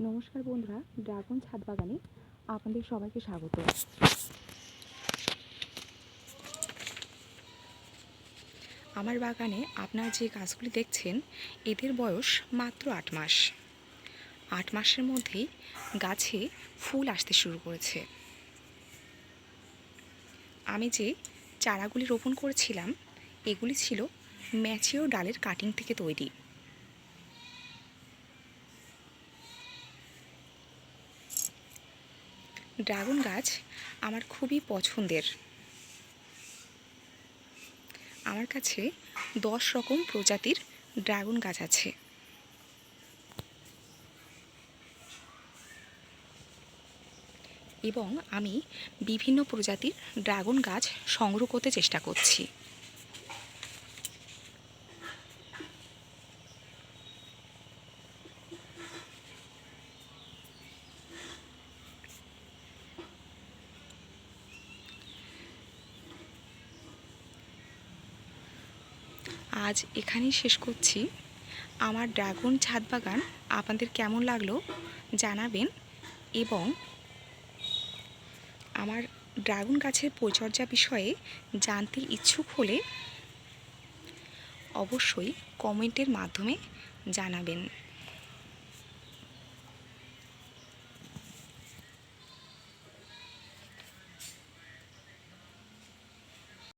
নমস্কার বন্ধুরা, ড্রাগন ছাদ বাগানে আপনাদের সবাইকে স্বাগত। আমার বাগানে আপনারা যে গাছগুলি দেখছেন এদের বয়স মাত্র ৮ মাস। ৮ মাসের মধ্যেই গাছে ফুল আসতে শুরু করেছে। আমি যে চারাগুলি রোপণ করেছিলাম এগুলি ছিল ম্যাচিওর ডালের কাটিং থেকে তৈরি। ড্রাগন গাছ আমার খুবই পছন্দের। আমার কাছে 10 রকম প্রজাতির ড্রাগন গাছ আছে। এবং আমি বিভিন্ন প্রজাতির ড্রাগন গাছ সংগ্রহ করতে চেষ্টা করছি। আজ এখানেই শেষ করছি। আমার ড্রাগন ছাদ বাগান আপনাদের কেমন লাগলো জানাবেন, এবং আমার ড্রাগন গাছের পরিচর্যা বিষয়ে জানতে ইচ্ছুক হলে অবশ্যই কমেন্টের মাধ্যমে জানাবেন।